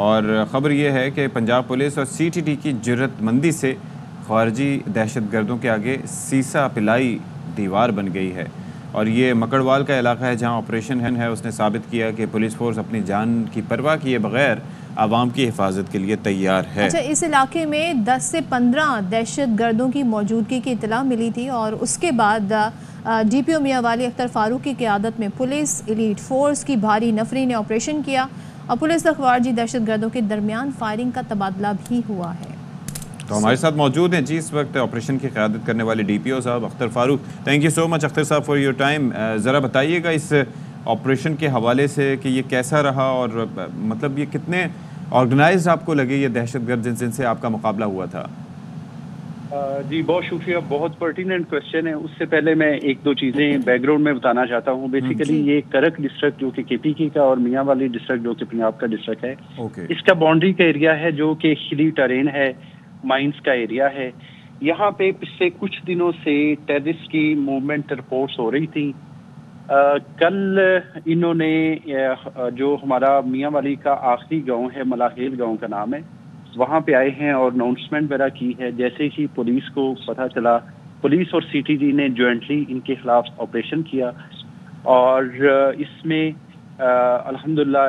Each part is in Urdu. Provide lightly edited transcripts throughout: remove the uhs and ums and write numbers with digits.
اور خبر یہ ہے کہ پنجاب پولیس اور سی ٹی ٹی کی جرت مندی سے خارجی دہشت گردوں کے آگے سیسا پلائی دیوار بن گئی ہے، اور یہ مکڑوال کا علاقہ ہے جہاں آپریشن ہے۔ اس نے ثابت کیا کہ پولیس فورس اپنی جان کی پرواہ کیے بغیر عوام کی حفاظت کے لیے تیار ہے۔ اچھا، اس علاقے میں 10 سے 15 دہشت گردوں کی موجودگی کی اطلاع ملی تھی، اور اس کے بعد ڈی پی او میاں والی اختر فاروق کی قیادت میں پولیس ایلیٹ فورس کی بھاری نفری نے آپریشن کیا، اور پولیس اور خارجی دہشت گردوں کے درمیان فائرنگ کا تبادلہ بھی ہوا ہے۔ تو ہمارے ساتھ موجود ہیں اس وقت آپریشن کی قیادت کرنے والے ڈی پی او صاحب اختر فاروق۔ تھینک یو سو مچ اختر صاحب فار یور ٹائم۔ ذرا بتائیے گا اس آپریشن کے حوالے سے کہ یہ کیسا رہا، اور مطلب یہ کتنے آرگنائزڈ آپ کو لگے یہ دہشت گرد جن سے آپ کا مقابلہ ہوا تھا؟ جی بہت شکریہ، بہت پرٹیننٹ کوشچن ہے۔ اس سے پہلے میں ایک دو چیزیں بیک گراؤنڈ میں بتانا چاہتا ہوں۔ بیسیکلی یہ کرک ڈسٹرکٹ جو کہ کے پی کے کا اور میاں والی ڈسٹرکٹ جو کہ پنجاب کا ڈسٹرکٹ ہے، اس کا باؤنڈری کا ایریا ہے جو کہ ہلی ٹرین ہے، مائنز کا ایریا ہے۔ یہاں پہ پچھلے کچھ دنوں سے ٹیررسٹ کی موومنٹ رپورٹس ہو رہی تھیں۔ کل انہوں نے جو ہمارا میاں والی کا آخری گاؤں ہے، ملاحیل گاؤں کا نام ہے، وہاں پہ آئے ہیں اور اناؤنسمنٹ وغیرہ کی ہے۔ جیسے ہی پولیس کو پتہ چلا، پولیس اور سی ٹی ڈی نے جوائنٹلی ان کے خلاف آپریشن کیا، اور اس میں الحمدللہ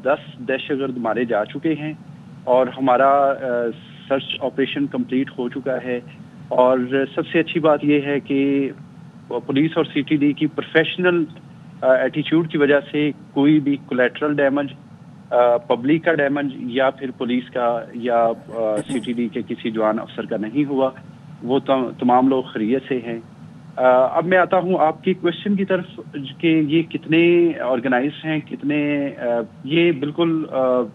10 دہشت گرد مارے جا چکے ہیں، اور ہمارا سرچ آپریشن کمپلیٹ ہو چکا ہے۔ اور سب سے اچھی بات یہ ہے کہ پولیس اور سی ٹی ڈی کی پروفیشنل ایٹیچیوڈ کی وجہ سے کوئی بھی کولیٹرل ڈیمیج، پبلک کا ڈیمیج یا پھر پولیس کا یا سی ٹی ڈی کے کسی جوان افسر کا نہیں ہوا۔ وہ تمام لوگ خیریت سے ہیں۔ اب میں آتا ہوں آپ کی کوشچن کی طرف کہ یہ کتنے آرگنائز ہیں، کتنے یہ بالکل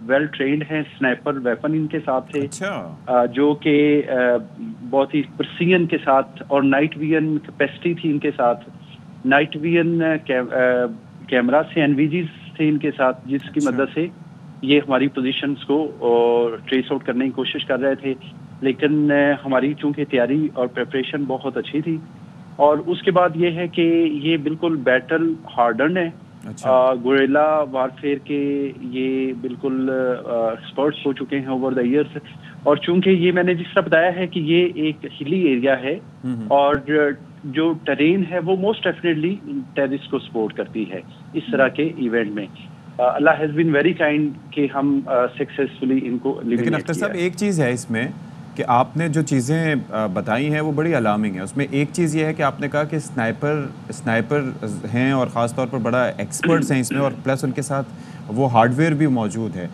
ویل ٹرینڈ ہیں۔ سنائپر ویپن ان کے ساتھ تھے، جو کہ بہت ہی پرسین کے ساتھ، اور نائٹ ویژن کیپیسٹی تھی ان کے ساتھ، نائٹ ویژن کیمرا سے این وی جیز تھے ان کے ساتھ، جس کی مدد سے یہ ہماری پوزیشنز کو ٹریس آؤٹ کرنے کی کوشش کر رہے تھے۔ لیکن ہماری چونکہ تیاری اور پریپریشن بہت اچھی تھی، اور اس کے بعد یہ ہے کہ یہ بالکل بیٹل ہارڈن ہے، گوریلا وارفیئر کے یہ بالکل ایکسپرٹس ہو چکے ہیں اوور دا ایئرس۔ اور چونکہ یہ میں نے جس طرح بتایا ہے کہ یہ ایک ہلی ایریا ہے، اور جو ٹرین ہے وہ موسٹ ڈیفینیٹلی ٹیررسٹ کو سپورٹ کرتی ہے اس طرح کے ایونٹ میں۔ اللہ ہیز بین ویری کائنڈ کہ ہم سکسیسفلی ان کو eliminate لیکن اختر صاحب ایک چیز ہے اس میں کہ آپ نے جو چیزیں بتائی ہیں وہ بڑی الارمنگ ہیں۔ اس میں ایک چیز یہ ہے کہ آپ نے کہا کہ سنائپر ہیں اور خاص طور پر بڑا ایکسپرٹس ہیں اس میں، اور پلس ان کے ساتھ وہ ہارڈ ویئر بھی موجود ہے،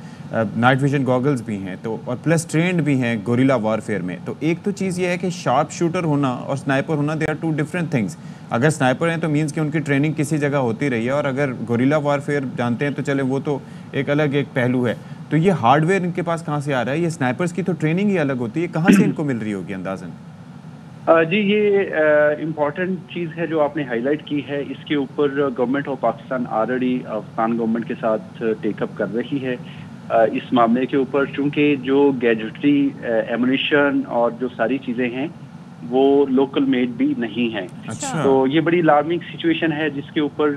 نائٹ ویژن گوگلز بھی ہیں، تو اور پلس ٹرینڈ بھی ہیں گوریلا وارفیئر میں۔ تو ایک تو چیز یہ ہے کہ شارپ شوٹر ہونا اور سنائپر ہونا، they are two different things. اگر سنائپر ہیں تو مینس کہ ان کی ٹریننگ کسی جگہ ہوتی رہی ہے، اور اگر گوریلا وارفیئر جانتے ہیں تو چلے وہ تو ایک الگ ایک پہلو ہے۔ تو یہ ہارڈ ویئر ان کے پاس کہاں سے آ رہا ہے؟ یہ سنائپرز کی تو ٹریننگ ہی الگ ہوتی ہے، کہاں سے ان کو مل رہی ہوگی اندازاً؟ جی یہ امپورٹنٹ چیز ہے جو آپ نے ہائی لائٹ کی ہے۔ اس کے اوپر government of Pakistan already Afghan government کے ساتھ ٹیک اپ کر رہی ہے اس معاملے کے اوپر، چونکہ جو گیجٹری ایمونیشن اور جو ساری چیزیں ہیں وہ لوکل میڈ بھی نہیں ہیں۔ تو یہ بڑی الارمنگ سچویشن ہے جس کے اوپر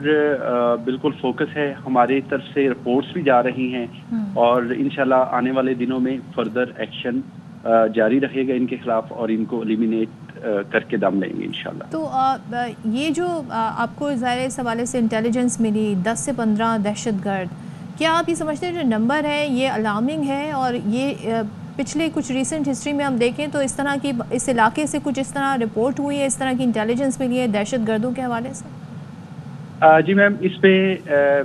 بالکل فوکس ہے، ہماری طرف سے رپورٹس بھی جا رہی ہیں، اور انشاءاللہ آنے والے دنوں میں فردر ایکشن جاری رہے گا ان کے خلاف، اور ان کو ایلیمینیٹ کر کے دم لیں گے انشاءاللہ۔ تو یہ جو آپ کو ظاہر اس حوالے سے انٹیلیجنس ملی 10 سے 15 دہشت گرد، کیا آپ یہ سمجھتے ہیں جو نمبر ہے یہ الارمنگ ہے؟ اور یہ پچھلے کچھ ریسنٹ ہسٹری میں ہم دیکھیں تو اس طرح کی اس علاقے سے کچھ اس طرح رپورٹ ہوئی ہے، اس طرح کی انٹیلیجنس ملی ہے دہشت گردوں کے حوالے سے؟ جی میم، اس پہ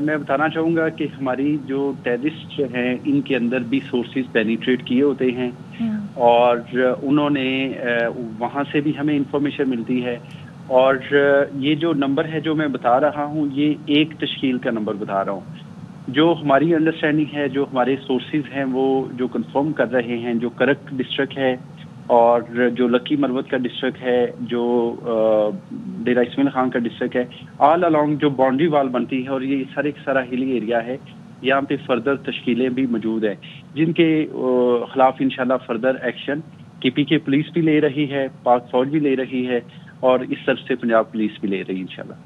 میں بتانا چاہوں گا کہ ہماری جو ٹیررسٹ ہیں ان کے اندر بھی سورسز پینیٹریٹ کیے ہوتے ہیں، اور انہوں نے وہاں سے بھی ہمیں انفارمیشن ملتی ہے۔ اور یہ جو نمبر ہے جو میں بتا رہا ہوں، یہ ایک تشکیل کا نمبر بتا رہا ہوں۔ جو ہماری انڈرسٹینڈنگ ہے، جو ہمارے سورسز ہیں وہ جو کنفرم کر رہے ہیں، جو کرک ڈسٹرکٹ ہے اور جو لکی مروت کا ڈسٹرکٹ ہے، جو ڈیرہ اسماعیل خان کا ڈسٹرکٹ ہے، آل along جو باؤنڈری وال بنتی ہے، اور یہ سارا ہلی ایریا ہے، یہاں پہ فردر تشکیلیں بھی موجود ہیں جن کے خلاف انشاءاللہ فردر ایکشن کے پی کے پولیس بھی لے رہی ہے، پاک فوج بھی لے رہی ہے، اور اس طرف سے پنجاب پولیس بھی لے رہی ہے انشاءاللہ۔